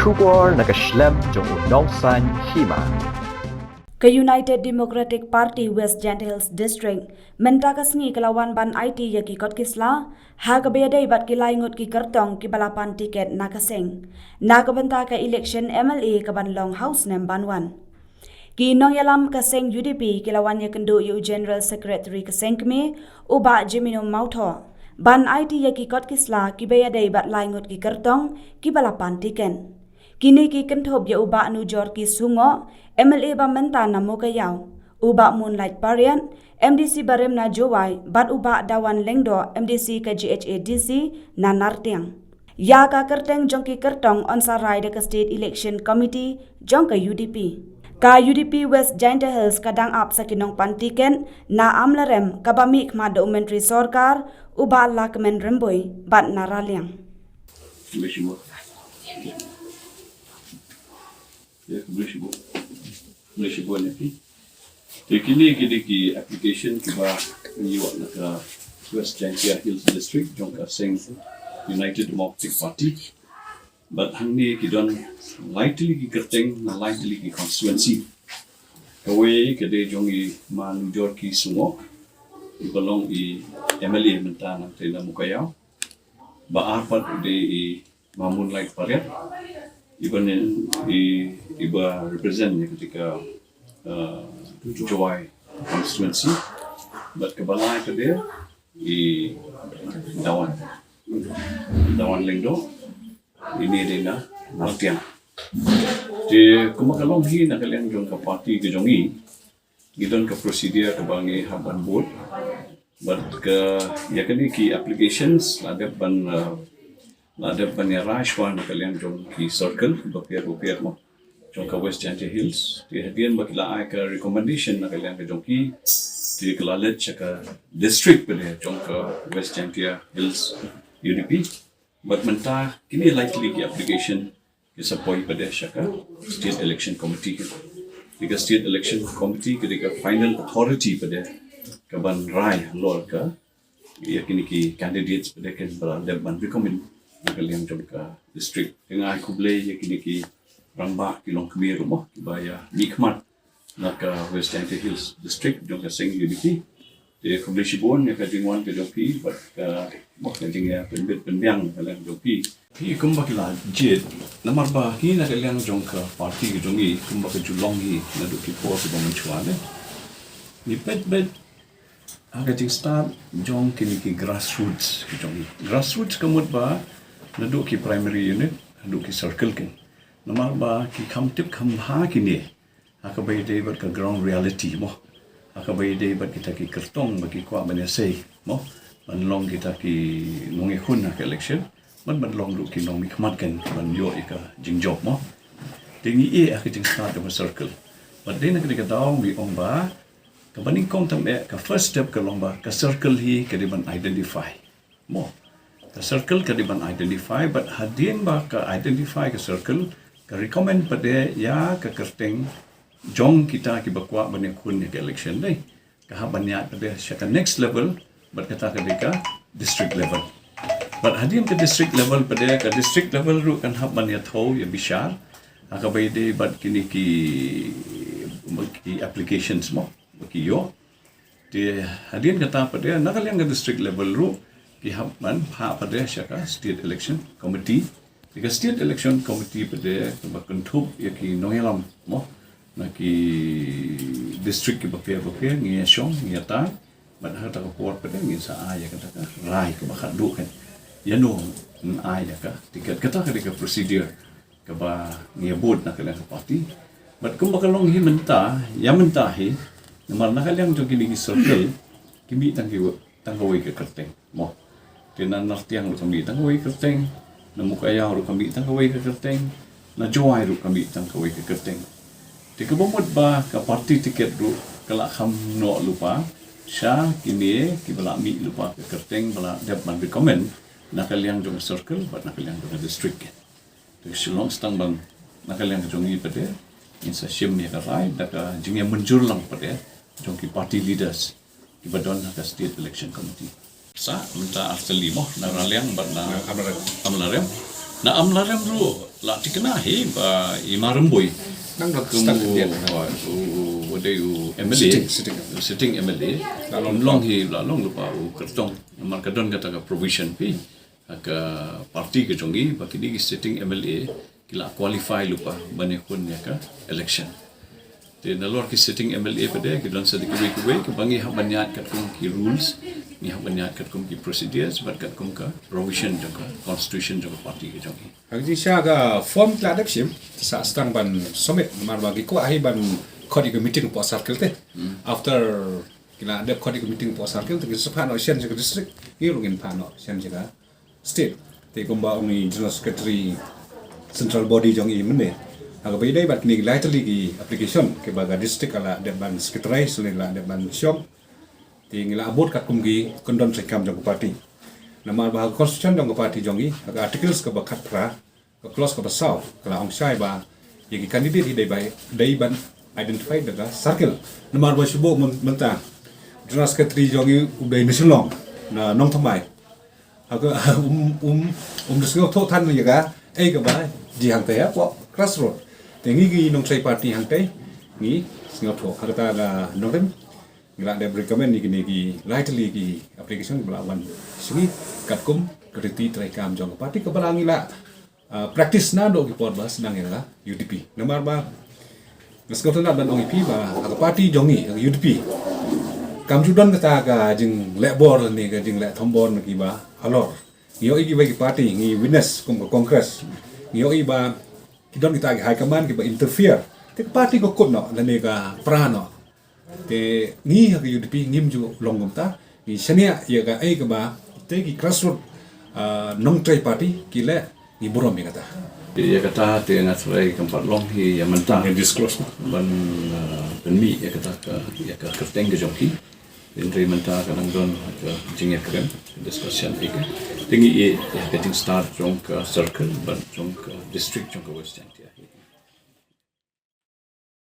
Shubor nakaslem jong unongsan Hima. Ke United Democratic Party West Gent Hills District mentakasngi kelawan ban Aiti yaki kot kisla ha kabeyadai bat kilai ngut ki Kyrtong ki balapan tiket nakaseng nakabenta ka election MLA ka ban Long House nem banwan ki nong yalam kaseng UDP kilawan ya kendo yu General Secretary kaseng kme uba Jimino Mautho ban Aiti yaki kot kisla ki beyadai bat lai ngut ki Kyrtong ki balapan tiket kini ki kenthop ya uba nu jor ki sungo MLA ba menta namo kayaw uba Moonlight Parian MDC barem na jowai bat uba dawan lengdo MDC ka GHADC na nartiang ya ka Kyrteng jong ki Kyrtong on sarai de ka State Election Committee jong ka UDP ka UDP West Jaiñtia Hills kadang up sa kinong pantiken na amlarem kabami khma documentary sarkar uba lakmen Rymbui bat naraliang Ya, Malaysia buat ni. Kini ki application kiba niwak nak West Jaiñtia Hills District jong ka sing United Democratic Party. But hang ni ki don lightly ki Kyrteng na lightly ki constituency. Kawai kede jong I manujor ki sungok I balong I MLA menta nang tena mukayaw. Ba arpat de I Moonlight Parian. Iba represent ni ketika Jowai constituency, but kebalai ke dia dawan lengdo ini dia Nartiang. Di kumakalong hi nak kalian jong ke parti ke jongi, gidon ke prosedur ke bangi haban board, but ke ya kini ki applications ada ban ya rashwan kalian jong ki circle bapir mo jong ka West Jaiñtia Hills di hadian bakila ai ka recommendation na kalian ka jong ki di kalalet ka district pada jong ka West Jaiñtia Hills UDP but menta kini likely ki application ki support pada ka State Election Committee because State Election Committee ketika final authority pada ka ban rai lor ka ya kini ki candidates pada kan berada ban recommend kalian jom ka district dengan aku boleh ya kini ki rambak ki long kemi rumah baya nikmat nak ka West Jaiñtia Hills district jom ka sing UDP dia aku boleh sibon ya ka jingwan ke jopi but ka mak ka jing ya penbit penbiang kalian jopi ki kumba kila jid namar ba ki nak kalian jom ka parti ke jongi kumba ke julong hi na do ki po ke mencuan ni pet aga jing start jong kini ki grassroots ke jongi grassroots kemud ba naduk ki primary unit, naduk ki circle kin. Namar ba ki kamtip kamha kini. Akabai day bat ka ground reality mo. Akabai day bat kita ki Kyrtong bagi kwa banesay mo. Manlong kita ki nongi hun na election. Manlong duk ki nong mikmat kan man yo ika jingjob mo. Tingi e jing start of a circle. But then nak daw mi ong ba kabaning kong tam ka first step ka long ba ka circle hi ka di man identify mo. The circle ka di ban identify but hadin ba ka identify ka circle ka recommend pada ya ka Kyrteng jong kita ki bakwa bani kun ni election dai ka haban ya pada siya ka next level but kata ka district level but hadin ka district level pada ka district level ru kan haban ya tho ya bishar ka bay dai but kini ki applications mo ki yo di hadin kata pada nakalian ka district level ru Kihapan pada syaka State Election Committee. Jika State Election Committee pada kebakentup ya ki noyalam mo na ki district ki bapia ngiasong ngiata madha ta report pada ngi sa aya kata ka rai ke bakadu kan ya no aya ka tiket kata ka procedure ka ba ngiabot na kala party but kung bakalong hi menta ya menta hi namar na kalyang jo kini circle kimi tanggawi ke Kyrteng mo Tinan nartiang ru kami tanggawi Kyrteng, na mukayaw ru kami tanggawi ke Kyrteng, na jowai ru kami tanggawi ke Kyrteng. Di kabamot ba ka party tiket ru kala kham no lupa, siya kini kibala mi lupa ke Kyrteng bala dapat recommend na kaliang jong circle but na kaliang jong district. Di silong stang bang na kaliang jong i pada insa sim ni ka rai da ka jingya menjur lang pada jong ki party leaders kibadon na ka State Election Committee. Sa minta asli mo na raliang bat na amlarem Na amlaram ro la tikna he ba Rymbui. Nang dak Kamu start dia. wade MLA sitting MLA long hi la long lupa Kyrtong marka don kata ka provision pi ka parti ke jongi baki di sitting MLA kila qualify lupa bane kun ya ka election te nalor ki sitting MLA pada ki don sedikit we ke bangi ha banyat kat kum ki rules ni ha banyat kat kum ki procedures bat kat kum ka provision jaka constitution jaka parti ke jongi Hagi siya ka form kladek sim sa stang ban summit mar bagi ko ahi ban kodi ke meeting po circle te after kila ada kodi ke meeting po circle te sepan ocean jaka district irungin pano sian jaka state te kumba ongi general secretary central body jong i mene aga bai dai bat ni lightly ki application ke baga district ala de ban secretary sulela de ban shop te ngila abot kat kumgi kondon sekam jong party nama bah constitution jong party jong i aga articles ka bakat pra ka clause ka basaw kala ong sai ba yegi candidate dai ban identify daga circle nama ba subo menta general secretary jong i udai national na nong thamai aga desngo tho than ni ga ai ka ba ji hang te ko crossroad te ngi gi nong sai party hang te ngi sngo tho aga ta ga norem ngila de recommend ni gi lightly gi application belawan sini katkum kriti trai kam jong party ka balangi la practice na do gi por ba senang ya UDP nomor ba ngesko tona ban ong ip ba aga party jongi UDP kam judan kata ga jing le bor ni ga jing le thombor ki ba alor ngio i gi ba gi party ngi witness kum ko congress ngio i ba kidon kita gi high command ki ba interfere te party ko kut no la ne ga prano te ngi ha gi UDP ngim ju longum ta ni sania ya ga ai ga ba te gi crossroad nong trai party ki le ni burom kata ya kata te ngatrai kampat long hi ya mentang disclose ban mi ya kata ka Kyrteng ke jongi Indri mentah kadang don ke Jaiñtia keren discussion ika tinggi ya getting start jong ke circle ban jong ke district jong ke western